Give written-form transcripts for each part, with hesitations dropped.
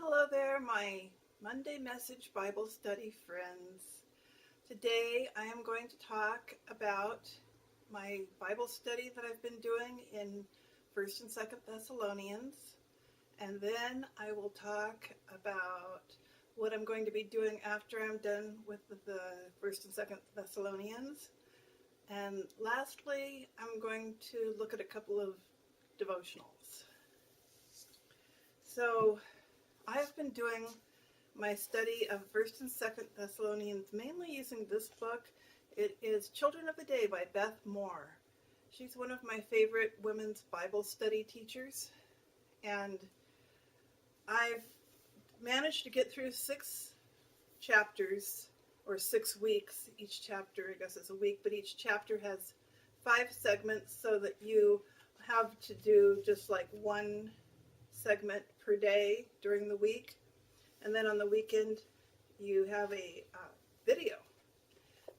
Hello there, my Monday Message Bible Study friends. Today I am going to talk about my Bible study that I've been doing in 1st and 2nd Thessalonians, and then I will talk about what I'm going to be doing after I'm done with the 1st and 2nd Thessalonians. And lastly, I'm going to look at a couple of devotionals. So I've been doing my study of 1st and 2nd Thessalonians mainly using this book. It is Children of the Day by Beth Moore. She's one of my favorite women's Bible study teachers, and I've managed to get through 6 chapters, or 6 weeks. Each chapter, I guess, is a week, but each chapter has 5 segments so that you have to do just like one segment per day during the week, and then on the weekend you have a video.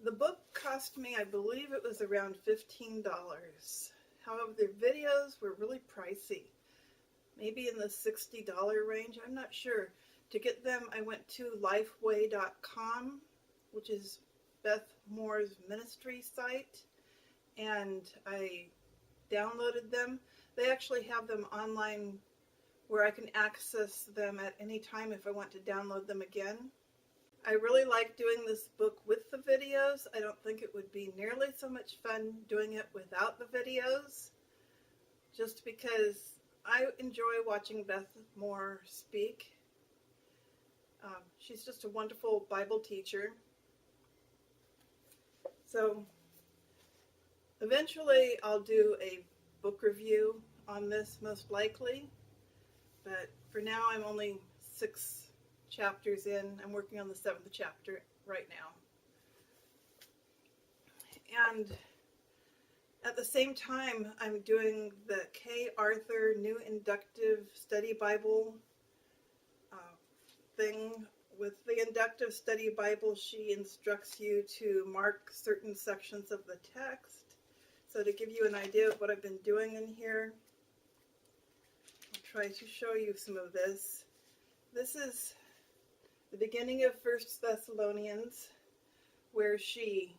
The book cost me, I believe it was around $15. However, the videos were really pricey, maybe in the $60 range, I'm not sure. To get them, I went to lifeway.com, which is Beth Moore's ministry site, and I downloaded them. They actually have them online where I can access them at any time if I want to download them again. I really like doing this book with the videos. I don't think it would be nearly so much fun doing it without the videos, just because I enjoy watching Beth Moore speak. She's just a wonderful Bible teacher. So eventually I'll do a book review on this, most likely. But for now, I'm only 6 chapters in. I'm working on the 7th chapter right now. And at the same time, I'm doing the K. Arthur New Inductive Study Bible thing. With the Inductive Study Bible, she instructs you to mark certain sections of the text. So to give you an idea of what I've been doing in here, try to show you some of this. This is the beginning of 1st Thessalonians, where she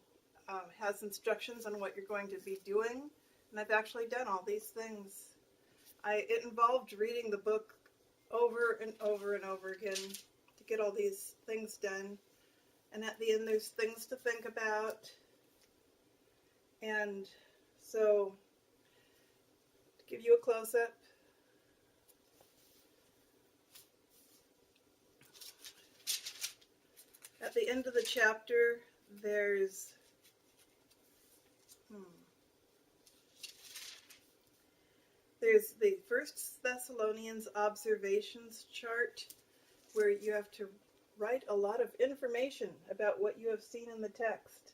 has instructions on what you're going to be doing, and I've actually done all these things. It involved reading the book over and over and over again to get all these things done, and at the end there's things to think about. And so, to give you a close-up, at the end of the chapter, there's the 1st Thessalonians observations chart, where you have to write a lot of information about what you have seen in the text.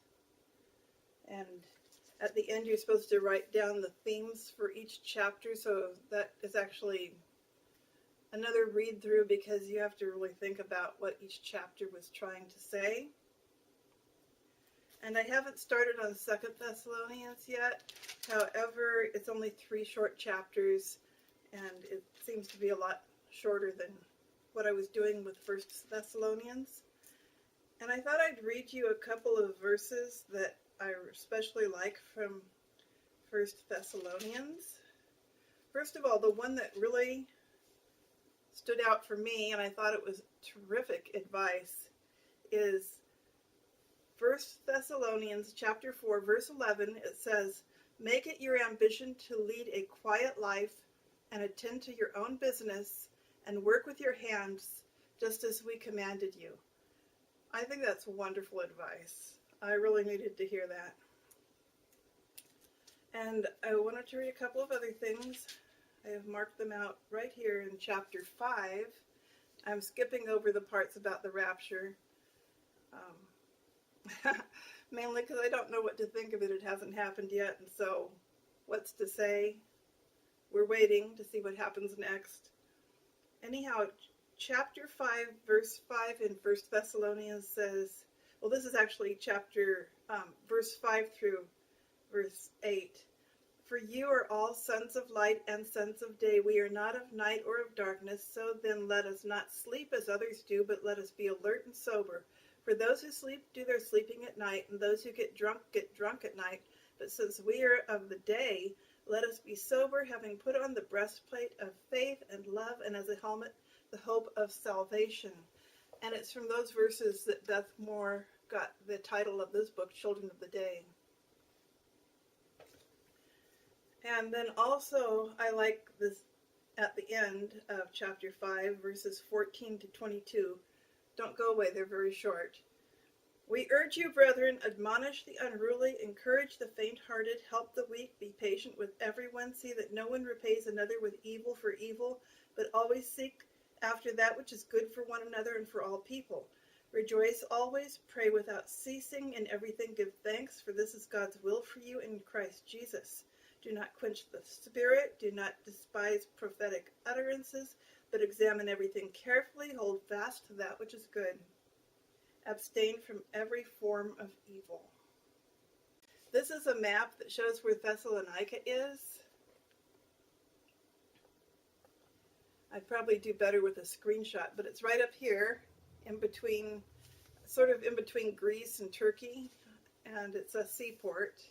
And at the end, you're supposed to write down the themes for each chapter, so that is actually another read through, because you have to really think about what each chapter was trying to say. And I haven't started on 2nd Thessalonians yet. However, it's only 3 short chapters, and it seems to be a lot shorter than what I was doing with 1st Thessalonians. And I thought I'd read you a couple of verses that I especially like from 1st Thessalonians. First of all, the one that really stood out for me, and I thought it was terrific advice, is 1 Thessalonians chapter 4, verse 11. It says, "Make it your ambition to lead a quiet life and attend to your own business and work with your hands, just as we commanded you." I think that's wonderful advice. I really needed to hear that. And I wanted to read a couple of other things. I have marked them out right here in chapter 5. I'm skipping over the parts about the rapture, mainly because I don't know what to think of it. It hasn't happened yet, and so what's to say? We're waiting to see what happens next. Anyhow, chapter 5, verse 5 in 1 Thessalonians says, well, this is actually chapter, verse 5 through verse 8. For you are all sons of light and sons of day. We are not of night or of darkness. So then let us not sleep as others do, but let us be alert and sober. For those who sleep do their sleeping at night, and those who get drunk at night. But since we are of the day, let us be sober, having put on the breastplate of faith and love, and as a helmet, the hope of salvation. And it's from those verses that Beth Moore got the title of this book, Children of the Day. And then also, I like this at the end of chapter 5, verses 14 to 22. Don't go away, they're very short. We urge you, brethren, admonish the unruly, encourage the faint-hearted, help the weak, be patient with everyone, see that no one repays another with evil for evil, but always seek after that which is good for one another and for all people. Rejoice always, pray without ceasing, in everything give thanks, for this is God's will for you in Christ Jesus. Do not quench the spirit, do not despise prophetic utterances, but examine everything carefully, hold fast to that which is good. Abstain from every form of evil. This is a map that shows where Thessalonica is. I'd probably do better with a screenshot, but it's right up here, in between, sort of in between Greece and Turkey, and it's a seaport.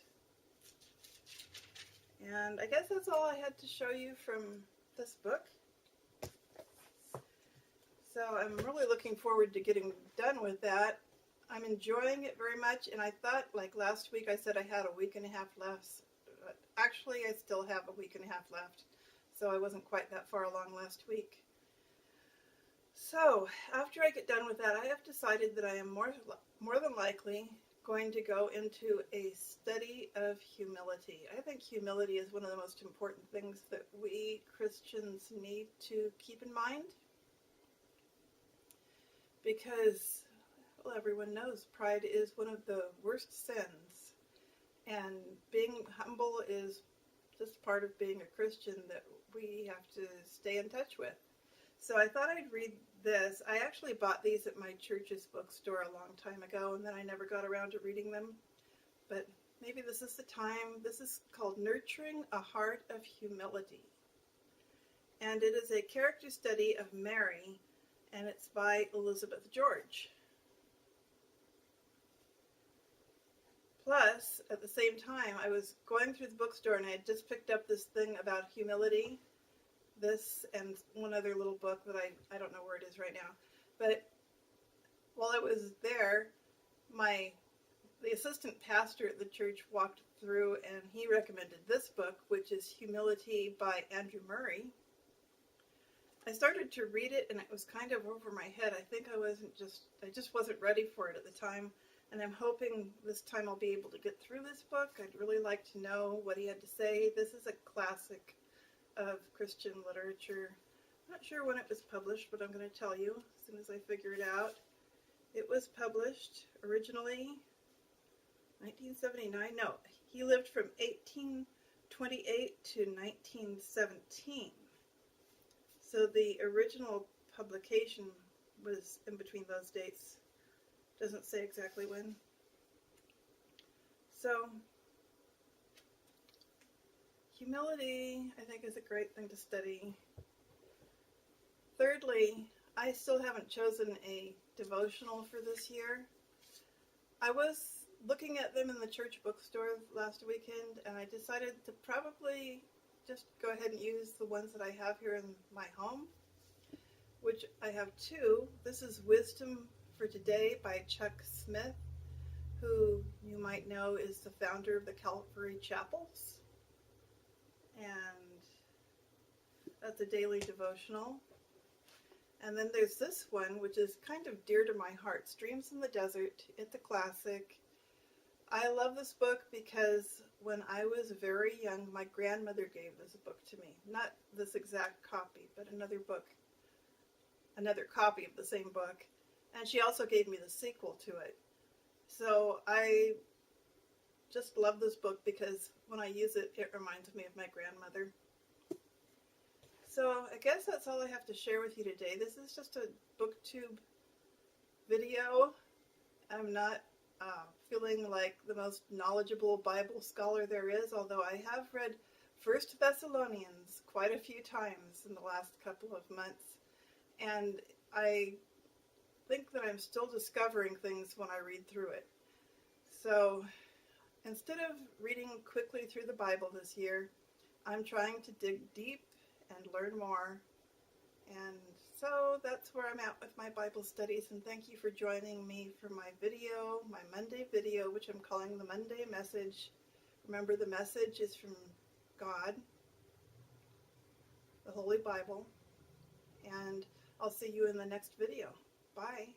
And I guess that's all I had to show you from this book. So I'm really looking forward to getting done with that. I'm enjoying it very much, and I thought, like last week, I said I had a week and a half left. But actually, I still have a week and a half left, so I wasn't quite that far along last week. So after I get done with that, I have decided that I am more than likely going to go into a study of humility. I think humility is one of the most important things that we Christians need to keep in mind. Because, well, everyone knows pride is one of the worst sins, and being humble is just part of being a Christian that we have to stay in touch with. So I thought I'd read this. I actually bought these at my church's bookstore a long time ago, and then I never got around to reading them, but maybe this is the time. This is called Nurturing a Heart of Humility, and it is a character study of Mary, and it's by Elizabeth George. Plus, at the same time, I was going through the bookstore and I had just picked up this thing about humility, this and one other little book that I don't know where it is right now. But while I was there, the assistant pastor at the church walked through and he recommended this book, which is Humility by Andrew Murray. I started to read it and it was kind of over my head. I think I just wasn't ready for it at the time, and I'm hoping this time I'll be able to get through this book. I'd really like to know what he had to say. This is a classic of Christian literature. I'm not sure when it was published, but I'm going to tell you as soon as I figure it out. It was published originally 1979. No, he lived from 1828 to 1917. So the original publication was in between those dates. Doesn't say exactly when. So, humility, I think, is a great thing to study. Thirdly, I still haven't chosen a devotional for this year. I was looking at them in the church bookstore last weekend, and I decided to probably just go ahead and use the ones that I have here in my home, which I have two. This is Wisdom for Today by Chuck Smith, who you might know is the founder of the Calvary Chapels. And that's a daily devotional. And then there's this one, which is kind of dear to my heart, Streams in the Desert. It's a classic. I love this book because when I was very young, my grandmother gave this book to me. Not this exact copy, but another book, another copy of the same book. And she also gave me the sequel to it. So I just love this book because when I use it, it reminds me of my grandmother. So I guess that's all I have to share with you today. This is just a Booktube video. I'm not feeling like the most knowledgeable Bible scholar there is, although I have read First Thessalonians quite a few times in the last couple of months, and I think that I'm still discovering things when I read through it. So instead of reading quickly through the Bible this year, I'm trying to dig deep and learn more. And so that's where I'm at with my Bible studies, and thank you for joining me for my video, my Monday video, which I'm calling the Monday Message. Remember, the message is from God, the Holy Bible, and I'll see you in the next video. Bye.